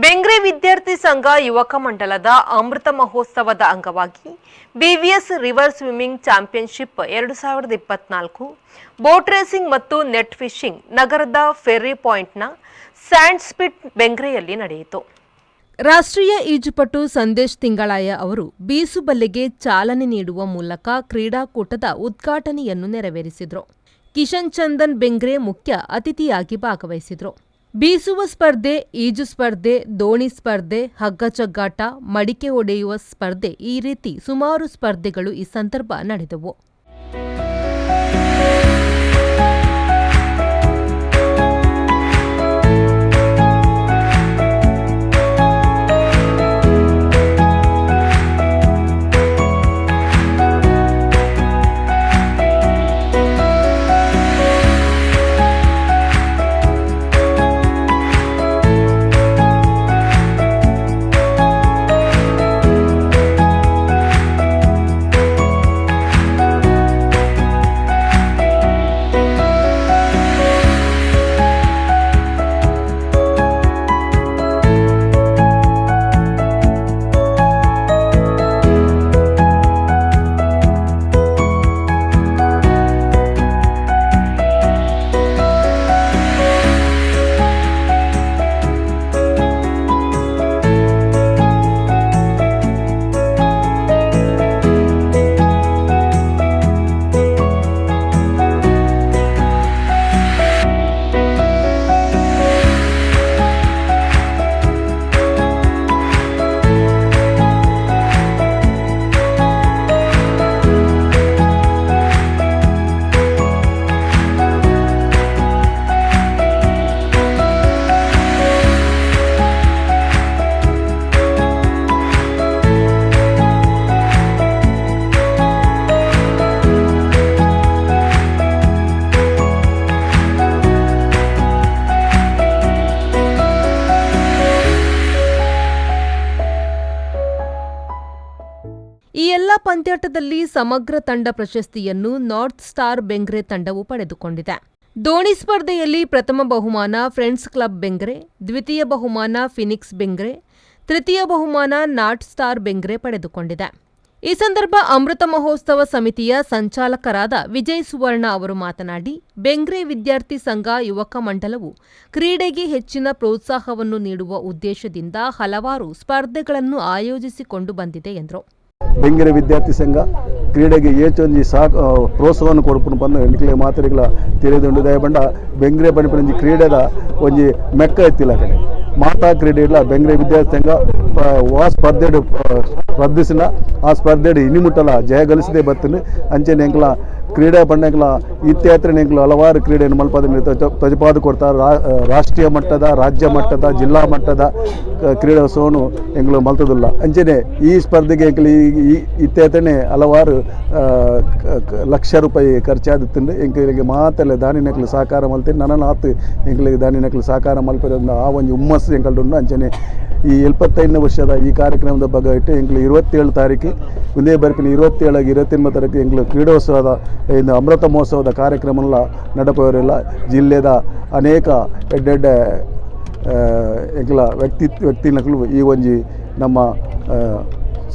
ಬೆಂಗ್ರೆ ವಿದ್ಯಾರ್ಥಿ ಸಂಘ ಯುವಕ ಮಂಡಲದ ಅಮೃತ ಮಹೋತ್ಸವದ ಅಂಗವಾಗಿ BVS river swimming championship 2024 boat racing ಮತ್ತು ನೆಟ್ ಫಿಶಿಂಗ್ ನಗರದ ಫೆರ್ರಿ ಪಾಯಿಂಟ್ನ ಸ್ಯಾಂಡ್ ಸ್ಪಿಟ್ ಬೆಂಗ್ರೆಯಲ್ಲಿ ನಡೆಯಿತು. ರಾಷ್ಟ್ರೀಯ ಈಜುಪಟು ಸಂದೇಶ್ ತಿಂಗಳಾಯ ಅವರು ಬೀಸುಬಲ್ಲೆಗೆ ಚಾಲನೆ ನೀಡುವ ಮೂಲಕ ಕ್ರೀಡಾಕೂಟದ ಉದ್ಘಾಟನೆಯನ್ನು ನೆರವೇರಿಸಿದರು. ಕಿಶನ್ ಚಂದನ್ ಬೆಂಗ್ರೆ ಮುಖ್ಯ ಅತಿಥಿಯಾಗಿ ಭಾಗವಹಿಸಿದರು. ಬೀಸುವ ಸ್ಪರ್ಧೆ, ಈಜು ಸ್ಪರ್ಧೆ, ದೋಣಿ ಸ್ಪರ್ಧೆ, ಹಗ್ಗಚಗ್ಗಾಟ, ಮಡಿಕೆ ಹೊಡೆಯುವ ಸ್ಪರ್ಧೆ ಈ ರೀತಿ ಸುಮಾರು ಸ್ಪರ್ಧೆಗಳು ಈ ಸಂದರ್ಭ ನಡೆದವು. ಈ ಎಲ್ಲ ಪಂದ್ಯಾಟದಲ್ಲಿ ಸಮಗ್ರ ತಂಡ ಪ್ರಶಸ್ತಿಯನ್ನು ನಾರ್ತ್ ಸ್ಟಾರ್ ಬೆಂಗ್ರೆ ತಂಡವು ಪಡೆದುಕೊಂಡಿದೆ. ದೋಣಿ ಸ್ಪರ್ಧೆಯಲ್ಲಿ ಪ್ರಥಮ ಬಹುಮಾನ ಫ್ರೆಂಡ್ಸ್ ಕ್ಲಬ್ ಬೆಂಗ್ರೆ, ದ್ವಿತೀಯ ಬಹುಮಾನ ಫಿನಿಕ್ಸ್ ಬೆಂಗ್ರೆ, ತೃತೀಯ ಬಹುಮಾನ ನಾರ್ತ್ ಸ್ಟಾರ್ ಬೆಂಗ್ರೆ ಪಡೆದುಕೊಂಡಿದೆ. ಈ ಸಂದರ್ಭ ಅಮೃತ ಮಹೋತ್ಸವ ಸಮಿತಿಯ ಸಂಚಾಲಕರಾದ ವಿಜಯ್ ಸುವರ್ಣ ಅವರು ಮಾತನಾಡಿ, ಬೆಂಗ್ರೆ ವಿದ್ಯಾರ್ಥಿ ಸಂಘ ಯುವಕ ಮಂಡಲವು ಕ್ರೀಡೆಗೆ ಹೆಚ್ಚಿನ ಪ್ರೋತ್ಸಾಹವನ್ನು ನೀಡುವ ಉದ್ದೇಶದಿಂದ ಹಲವಾರು ಸ್ಪರ್ಧೆಗಳನ್ನು ಆಯೋಜಿಸಿಕೊಂಡು ಬಂದಿದೆ ಎಂದರು. ಬೆಂಗ್ರೆ ವಿದ್ಯಾರ್ಥಿ ಸಂಘ ಕ್ರೀಡೆಗೆ ಏಚೊಂಜಿ ಪ್ರೋತ್ಸಾಹವನ್ನು ಕೊಡುಪುನು ಪಂದು ಎನ್ನಿಕಲೆ ಮಾತರಿಗಳ ತಿಳಿದುಂಡು ದಯಪಂಡ ಬೆಂಗ್ರೆ ಪಂಡಿಪಂಜಿ ಕ್ರೀಡೆದ ಒಂಜಿ ಮೆಕ್ಕ ಎತ್ತಿಲ ಕಡೆ ಮಾತಾ ಕ್ರೀಡೆ ಬೆಂಗ್ರೆ ವಿದ್ಯಾರ್ಥಿ ಸಂಘ ಸ್ಪರ್ಧೆ ಸ್ಪರ್ಧಿಸಿನ ಆ ಸ್ಪರ್ಧೆ ಇನಿಮುಟ್ಟಲ ಜಯ ಗಳಿಸದೆ ಬರ್ತನೆ ಅಂಚೆ ಎಂಕಲ ಕ್ರೀಡಾ ಪಂಡಗಳ ಇತ್ಯಾತ್ರ ಎಂಕಲು ಹಲವಾರು ಕ್ರೀಡೆಯನ್ನು ಮಲ್ಪದ ತಜಪಾದು ಕೊಡ್ತಾರೆ. ರಾಷ್ಟ್ರೀಯ ಮಟ್ಟದ, ರಾಜ್ಯ ಮಟ್ಟದ, ಜಿಲ್ಲಾ ಮಟ್ಟದ ಕ್ರೀಡೋತ್ಸವನು ಎಂಕಲು ಮಲ್ತದಿಲ್ಲ. ಅಂಚೆನೆ ಈ ಸ್ಪರ್ಧೆಗೆ ಎಂಕಲು ಇತ್ಯಾತ್ರನೇ ಹಲವಾರು ಲಕ್ಷ ರೂಪಾಯಿ ಖರ್ಚಾದಿತ್ತು. ಎಂಕಲಿಗೆ ಮಾತಲ್ಲ ದಾನಿನಕ್ಲು ಸಹಕಾರ ಮಲ್ತೀನಿ ನನ್ನ ಆತು ಎಂಕಲಿಗೆ ದಾನಿನಕ್ಲು ಸಹಕಾರ ಮಲ್ಪದ ಆ ಒಂದು ಹುಮ್ಮಸ್ಸು ಎಂಕಲ್ಡು ಅಂಚನೆ ಈ 75ನೇ ವರ್ಷದ ಈ ಕಾರ್ಯಕ್ರಮದ ಬಗ್ಗೆ ಇಟ್ಟು ಎಂಕಲು 27 ತಾರೀಕು ಮುಂದೆ ಬರ್ಪಿನ 27 29 ತಾರೀಕು ಎಂಕಲು ಕ್ರೀಡೋತ್ಸವದ ಅಮೃತ ಮಹೋತ್ಸವದ ಕಾರ್ಯಕ್ರಮ ನಡಪವರಿಲ್ಲ. ಜಿಲ್ಲೆದ ಅನೇಕ ಎಡ್ಡೆಡ್ಡ ಎಂಕಲ ವ್ಯಕ್ತಿನಕಲು ಈ ಒಂಜಿ ನಮ್ಮ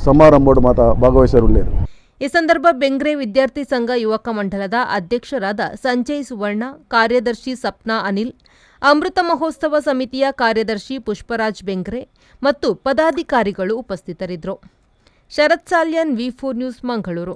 ಸಮಾರಂಭೋಡು ಮಾತ ಭಾಗವಹಿಸರುಳ್ಳೇರು. ಈ ಸಂದರ್ಭ ಬೆಂಗ್ರೆ ವಿದ್ಯಾರ್ಥಿ ಸಂಘ ಯುವಕ ಮಂಡಲದ ಅಧ್ಯಕ್ಷರಾದ ಸಂಜಯ್ ಸುವರ್ಣ, ಕಾರ್ಯದರ್ಶಿ ಸಪ್ನಾ ಅನಿಲ್, ಅಮೃತ ಮಹೋತ್ಸವ ಸಮಿತಿಯ ಕಾರ್ಯದರ್ಶಿ ಪುಷ್ಪರಾಜ್ ಬೆಂಗ್ರೆ ಮತ್ತು ಪದಾಧಿಕಾರಿಗಳು ಉಪಸ್ಥಿತರಿದ್ದರು. ಶರತ್ ಸಾಲ್ಯನ್, ವಿ4 ನ್ಯೂಸ್, ಮಂಗಳೂರು.